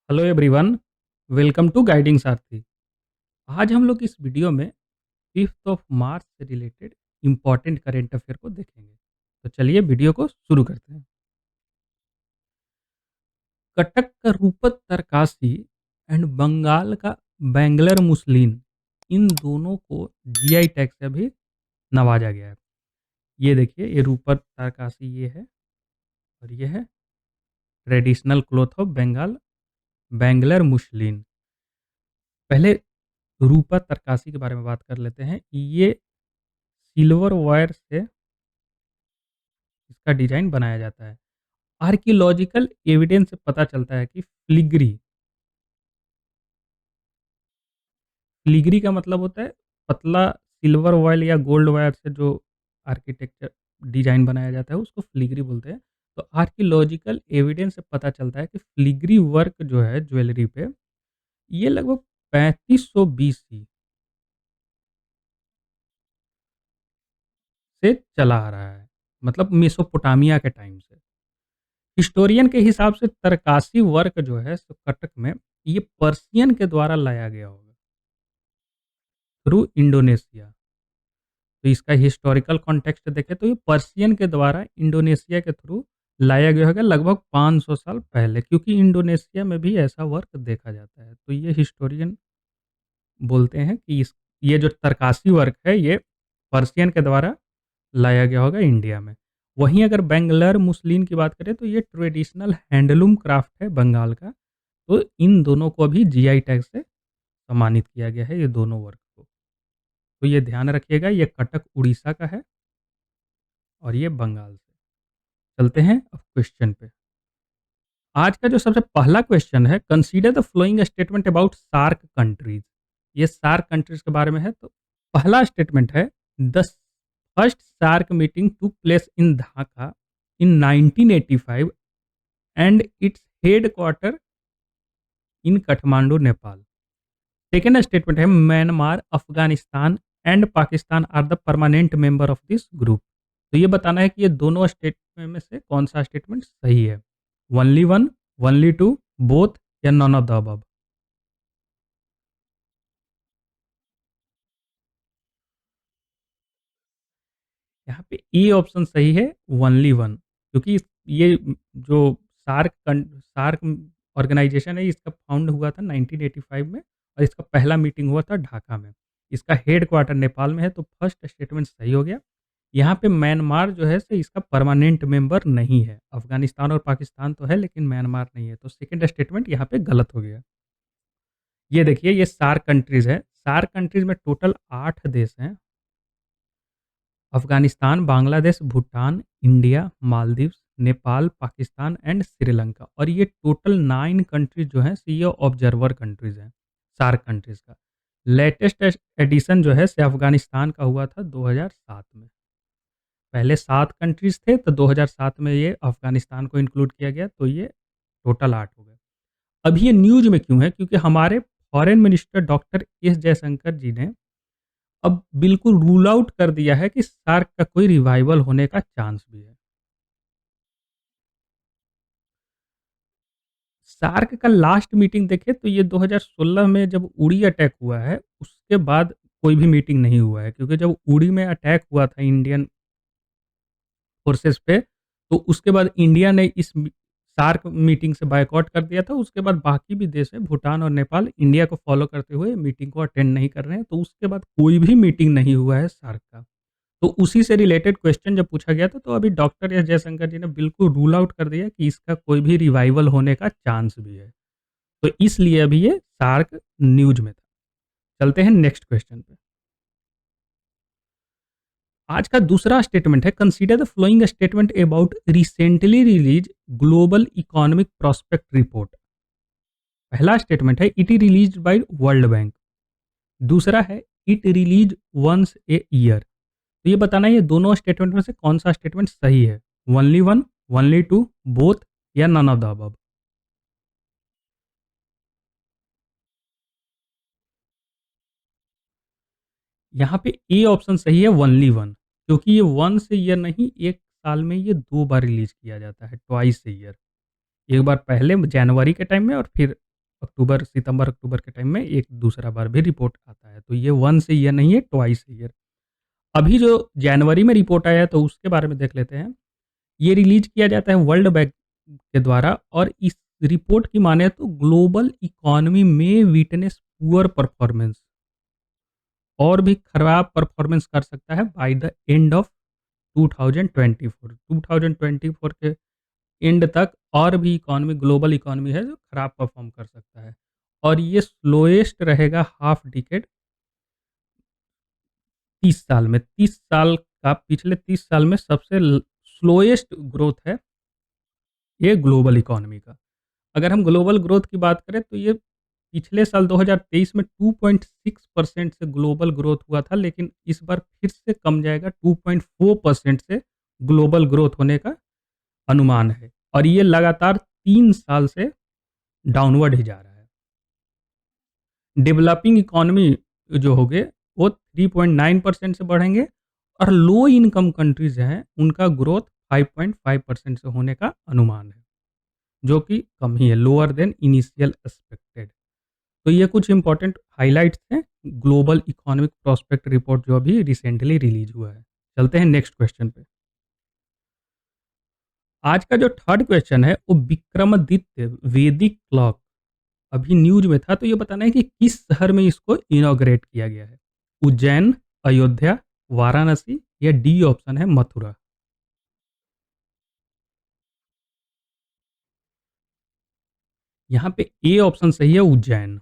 Hello everyone, welcome to guiding Sarathi. आज हम लोग इस वीडियो में 5th ऑफ मार्च से रिलेटेड इम्पॉर्टेंट करेंट अफेयर को देखेंगे। तो चलिए वीडियो को शुरू करते हैं। कटक का रूपक तरकासी एंड बंगाल का बैंगलर मुस्लिन, इन दोनों को जीआई टैग से भी नवाजा गया है। ये देखिए, ये रूपक तरकासी ये है और ये है ट्रेडिशनल क्लॉथ ऑफ बंगाल बैंगलर मुस्लिन। पहले रूपा तरकासी के बारे में बात कर लेते हैं। ये सिल्वर वायर से इसका डिजाइन बनाया जाता है। आर्कियोलॉजिकल एविडेंस से पता चलता है कि फिलिग्री का मतलब होता है पतला सिल्वर वायर या गोल्ड वायर से जो आर्किटेक्चर डिजाइन बनाया जाता है उसको फिलिग्री बोलते हैं। तो आर्कियोलॉजिकल एविडेंस से पता चलता है कि फिलिग्री वर्क जो है ज्वेलरी पे, ये लगभग 3500 बीसी से चला आ रहा है, मतलब मेसोपोटामिया के टाइम से। हिस्टोरियन के हिसाब से तरकासी वर्क जो है सो कटक में ये पर्शियन के द्वारा लाया गया होगा थ्रू इंडोनेशिया। तो इसका हिस्टोरिकल कॉन्टेक्स्ट देखें तो ये पर्शियन के द्वारा इंडोनेशिया के थ्रू लाया गया होगा लगभग 500 साल पहले, क्योंकि इंडोनेशिया में भी ऐसा वर्क देखा जाता है। तो ये हिस्टोरियन बोलते हैं कि ये जो तरकासी वर्क है ये पर्शियन के द्वारा लाया गया होगा इंडिया में। वहीं अगर बेंगलर मुस्लिन की बात करें तो ये ट्रेडिशनल हैंडलूम क्राफ्ट है बंगाल का। तो इन दोनों को भी जीआई टैग से सम्मानित किया गया है, ये दोनों वर्क को। तो ये ध्यान रखिएगा, ये कटक उड़ीसा का है और ये बंगाल से। चलते हैं अब क्वेश्चन पे। आज का जो सबसे पहला क्वेश्चन है, consider the flowing statement about SAARC countries. ये सार्क कंट्रीज के बारे में है। तो पहला स्टेटमेंट है, the first SAARC meeting took place in Dhaka in 1985 and its headquarter in Kathmandu Nepal. Second statement है, Myanmar, Afghanistan and Pakistan are the permanent member of this group. तो ये बताना है कि ये दोनों स्टेटमेंट में से कौन सा स्टेटमेंट सही है। Only one, only two, both या नॉन ऑफ द अबव। यहाँ पे ए ऑप्शन सही है, ओनली वन। क्योंकि ये जो सार्क ऑर्गेनाइजेशन है इसका फाउंड हुआ था 1985 में और इसका पहला मीटिंग हुआ था ढाका में। इसका हेड क्वार्टर नेपाल में है। तो फर्स्ट स्टेटमेंट सही हो गया। यहाँ पे म्यांमार जो है से इसका परमानेंट मेंबर नहीं है। अफगानिस्तान और पाकिस्तान तो है लेकिन म्यांमार नहीं है। तो सेकंड स्टेटमेंट यहाँ पे गलत हो गया। ये देखिए, ये सार्क कंट्रीज है। सार्क कंट्रीज में टोटल 8 देश हैं। Afghanistan, Bangladesh, Bhutan, India, Maldives, Nepal, Pakistan and Sri Lanka. और ये टोटल 9 कंट्रीज़ जो हैं ये ऑब्जर्वर कंट्रीज़ हैं, सार्क कंट्रीज़ का। लेटेस्ट एडिशन जो है से अफ़गानिस्तान का हुआ था 2007 में। पहले 7 कंट्रीज़ थे, तो 2007 में ये अफ़गानिस्तान को इंक्लूड किया गया, तो ये टोटल 8 हो गए। अब ये न्यूज़ में क्यों है? क्योंकि हमारे foreign minister doctor S Jaishankar ji ने अब बिल्कुल रूल आउट कर दिया है कि शार्क का कोई रिवाइवल होने का चांस भी है। शार्क का लास्ट मीटिंग देखें तो ये 2016 में जब उड़ी अटैक हुआ है, उसके बाद कोई भी मीटिंग नहीं हुआ है। क्योंकि जब उड़ी में अटैक हुआ था इंडियन फोर्सेस पे, तो उसके बाद इंडिया ने इस सार्क मीटिंग से बायकॉट कर दिया था। उसके बाद बाकी भी देश हैं, भूटान और नेपाल, इंडिया को फॉलो करते हुए मीटिंग को अटेंड नहीं कर रहे हैं। तो उसके बाद कोई भी मीटिंग नहीं हुआ है सार्क का। तो उसी से रिलेटेड क्वेश्चन जब पूछा गया था, तो अभी डॉक्टर एस जयशंकर जी ने बिल्कुल रूल आउट कर दिया कि इसका कोई भी रिवाइवल होने का चांस भी है। तो इसलिए अभी ये सार्क न्यूज में था। चलते हैं नेक्स्ट क्वेश्चन पे। आज का दूसरा स्टेटमेंट है, consider the flowing statement about recently release global economic prospect report. पहला स्टेटमेंट है, it is release by World Bank. दूसरा है, it release once a year. तो ये बताना है ये दोनों स्टेटमेंट में से कौन सा स्टेटमेंट सही है। Only one, only two, both या नन ऑफ द अबव। यहाँ पे ए ऑप्शन सही है, ओनली वन। क्योंकि ये वंस ए ईयर नहीं, एक साल में ये 2 बार रिलीज किया जाता है, ट्वाइस ए ईयर। एक बार पहले जनवरी के टाइम में और फिर सितंबर अक्टूबर के टाइम में एक दूसरा बार भी रिपोर्ट आता है। तो ये वन्स ईयर नहीं है, ट्वाइस ईयर। अभी जो जनवरी में रिपोर्ट आया है तो उसके बारे में देख लेते हैं। ये रिलीज़ किया जाता है वर्ल्ड बैंक के द्वारा और इस रिपोर्ट की माने तो ग्लोबल इकोनॉमी में विटनेस पुअर परफॉर्मेंस और भी खराब परफॉर्मेंस कर सकता है बाय द एंड ऑफ 2024। 2024 के एंड तक और भी ग्लोबल इकोनॉमी है जो खराब परफॉर्म कर सकता है। और ये स्लोएस्ट रहेगा हाफ डिकेड 30 साल में। 30 साल का पिछले 30 साल में सबसे स्लोएस्ट ग्रोथ है ये ग्लोबल इकोनॉमी का। अगर हम ग्लोबल ग्रोथ की बात करें तो ये पिछले साल 2023 में 2.6% से ग्लोबल ग्रोथ हुआ था, लेकिन इस बार फिर से कम जाएगा, 2.4% से ग्लोबल ग्रोथ होने का अनुमान है और ये लगातार 3 साल से डाउनवर्ड ही जा रहा है। डेवलपिंग इकोनॉमी जो होंगे वो 3.9% से बढ़ेंगे और लो इनकम कंट्रीज हैं उनका ग्रोथ 5.5% से होने का अनुमान है, जो कि कम ही है, लोअर देन इनिशियल एक्सपेक्टेड। तो ये कुछ इंपॉर्टेंट हाइलाइट्स हैं ग्लोबल इकोनॉमिक प्रोस्पेक्ट रिपोर्ट जो अभी रिसेंटली रिलीज हुआ है। चलते हैं नेक्स्ट क्वेश्चन पे। आज का जो थर्ड क्वेश्चन है वो विक्रमादित्य वैदिक क्लॉक अभी न्यूज में था, तो ये बताना है कि किस शहर में इसको इनॉग्रेट किया गया है। उज्जैन, अयोध्या, वाराणसी या डी ऑप्शन है मथुरा। यहाँ पे ए ऑप्शन सही है, उज्जैन।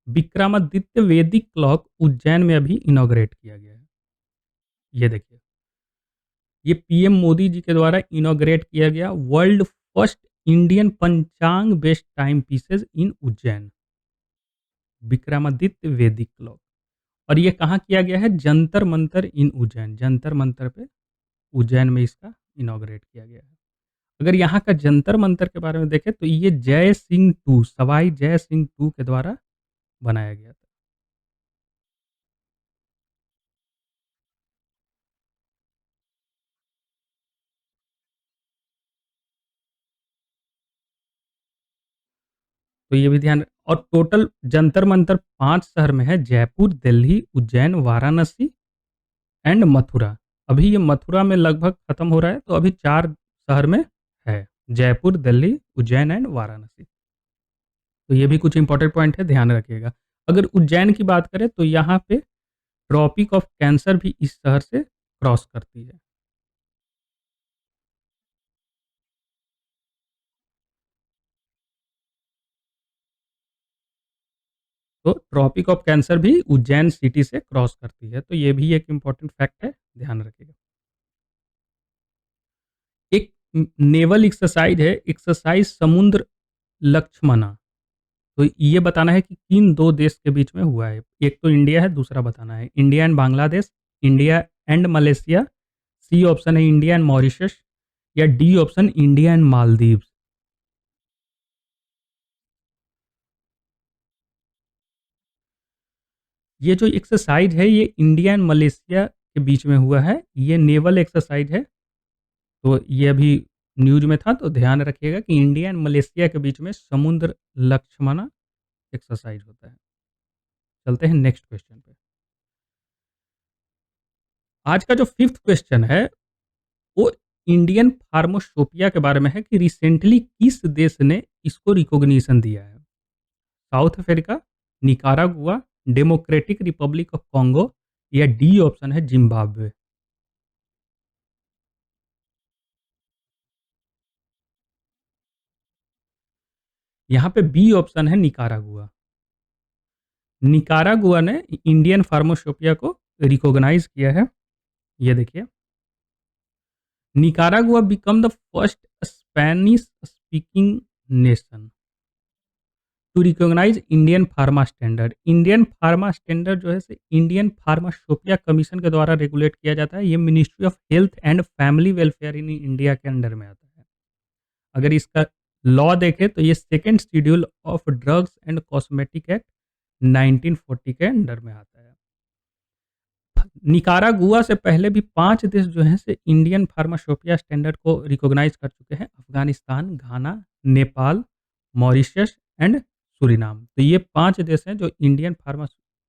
विक्रमादित्य वैदिक क्लॉक उज्जैन में अभी इनॉग्रेट किया गया है। ये देखिए, ये पीएम मोदी जी के द्वारा इनॉग्रेट किया गया वर्ल्ड फर्स्ट इंडियन पंचांग बेस्ड टाइम पीसेज इन उज्जैन, विक्रमादित्य वैदिक क्लॉक। और ये कहाँ किया गया है? जंतर मंतर इन उज्जैन, जंतर मंतर पे उज्जैन में इसका इनॉग्रेट किया गया है। अगर यहाँ का जंतर मंतर के बारे में देखें तो ये जय सिंह टू, सवाई जय सिंह टू के द्वारा बनाया गया था। तो ये भी ध्यान, और टोटल जंतर मंतर 5 शहर में है, जयपुर, दिल्ली, उज्जैन, वाराणसी एंड मथुरा। अभी ये मथुरा में लगभग खत्म हो रहा है, तो अभी 4 शहर में है, जयपुर, दिल्ली, उज्जैन एंड वाराणसी। तो ये भी कुछ इंपॉर्टेंट पॉइंट है, ध्यान रखिएगा। अगर उज्जैन की बात करें तो यहाँ पे ट्रॉपिक ऑफ कैंसर भी इस शहर से क्रॉस करती है। तो ट्रॉपिक ऑफ कैंसर भी उज्जैन सिटी से क्रॉस करती है, तो ये भी एक इम्पोर्टेंट फैक्ट है, ध्यान रखिएगा। एक नेवल एक्सरसाइज है, एक्सरसाइज समुद्र लक्ष्मणा। तो ये बताना है कि किन 2 देश के बीच में हुआ है। एक तो इंडिया है, दूसरा बताना है India and Bangladesh, India and Malaysia, C option है इंडिया एंड मॉरिशस या D option India and Maldives. ये जो एक्सरसाइज है ये इंडिया एंड मलेशिया के बीच में हुआ है, ये नेवल एक्सरसाइज है। तो ये अभी न्यूज़ में था, तो ध्यान रखिएगा कि इंडिया एंड मलेशिया के बीच में समुद्र लक्ष्मणा एक्सरसाइज होता है। चलते हैं नेक्स्ट क्वेश्चन पे। आज का जो 5th क्वेश्चन है वो इंडियन फार्माकोपिया के बारे में है कि रिसेंटली किस देश ने इसको रिकॉग्निशन दिया है। South Africa, Nicaragua, Democratic Republic of Congo या डी ऑप्शन है जिम्बाब्वे। यहाँ पे बी ऑप्शन है निकारागुआ। निकारागुआ ने इंडियन फार्माकोपिया को रिकॉग्नाइज किया है। ये देखिए, Nicaragua become the first Spanish speaking nation to recognize Indian pharma standard. Indian pharma standard जो है से इंडियन फार्माकोपिया कमीशन के द्वारा रेगुलेट किया जाता है। ये ministry of health and family welfare in India के अंडर में आता है। अगर इसका लॉ देखें तो ये second schedule of drugs and cosmetic act 1940 के अंडर में आता है। निकारागुआ से पहले भी 5 देश जो हैं से इंडियन फार्माकोपिया स्टैंडर्ड को रिकॉग्नाइज कर चुके हैं। अफगानिस्तान, घाना, नेपाल, मॉरिशस एंड सूरीनाम। तो ये 5 देश हैं जो इंडियन फार्मा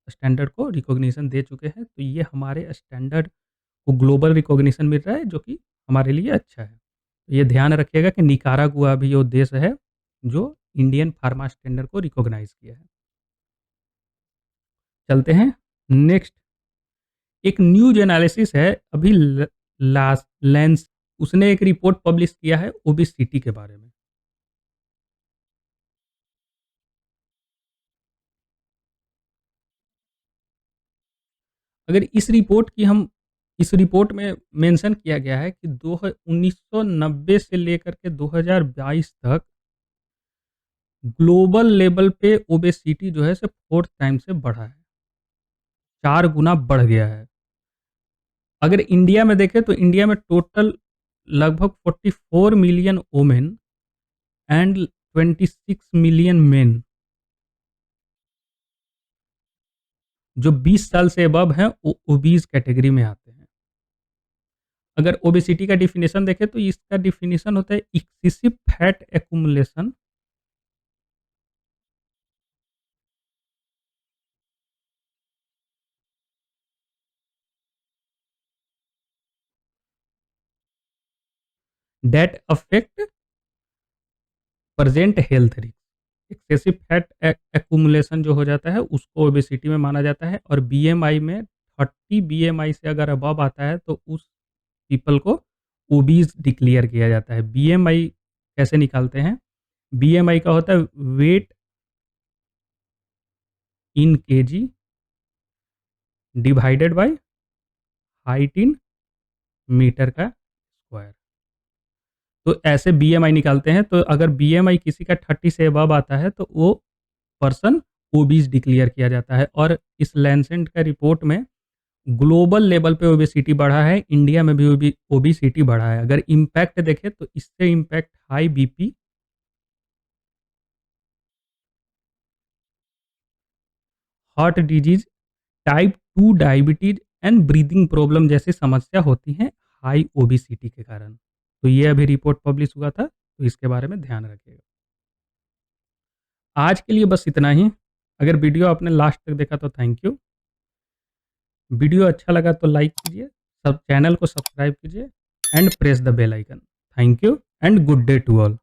स्टैंडर्ड को रिकॉग्निशन दे चुके हैं। तो ये हमारे स्टैंडर्ड को ग्लोबल रिकॉग्निशन मिल रहा है, जो कि हमारे लिए अच्छा है। तो ये ध्यान रखिएगा कि निकारागुआ भी वो देश है जो इंडियन फार्मा स्टैंडर्ड को रिकॉग्नाइज़ किया है। चलते हैं नेक्स्ट। एक न्यूज़ एनालिसिस है अभी ल लास लेंस, उसने एक रिपोर्ट पब्लिश किया है ओबेसिटी के बारे में। अगर इस रिपोर्ट में मेंशन किया गया है कि 1990 से लेकर के 2022 तक ग्लोबल लेवल पे ओबेसिटी जो है से 4th टाइम से बढ़ा है, 4 गुना बढ़ गया है। अगर इंडिया में देखें तो इंडिया में टोटल लगभग 44 million women and 26 million main जो 20 साल से अबव हैं, वो ओबीज़ कैटेगरी में आते हैं। अगर ओबेसिटी का डेफिनिशन देखें तो इसका डेफिनिशन होता है excessive fat accumulation that affect present health risk. Excessive fat accumulation जो हो जाता है उसको ओबेसिटी में माना जाता है, और बीएमआई में 30 बीएमआई से अगर अबव आता है तो उस पीपल को ओबीज डिक्लेयर किया जाता है। बीएमआई कैसे निकालते हैं? बीएमआई का होता है weight in KG divided by height in metre का स्क्वायर। तो ऐसे बीएमआई निकालते हैं। तो अगर बीएमआई किसी का 30 से अबव आता है तो वो पर्सन ओबीज डिक्लेयर किया जाता है। और इस लैंसेट का रिपोर्ट में ग्लोबल लेवल पे ओबेसिटी बढ़ा है, इंडिया में भी ओबेसिटी बढ़ा है। अगर इम्पैक्ट देखें तो इससे impact high BP, heart disease, type 2 diabetes and breathing problem जैसी समस्या होती हैं हाई ओबेसिटी के कारण। तो ये अभी रिपोर्ट पब्लिश हुआ था, तो इसके बारे में ध्यान रखिएगा। आज के लिए बस इतना ही। अगर वीडियो आपने लास्ट तक देखा तो थैंक यू। वीडियो अच्छा लगा तो लाइक कीजिए, सब चैनल को सब्सक्राइब कीजिए and press the bell icon. Thank you and good day to all.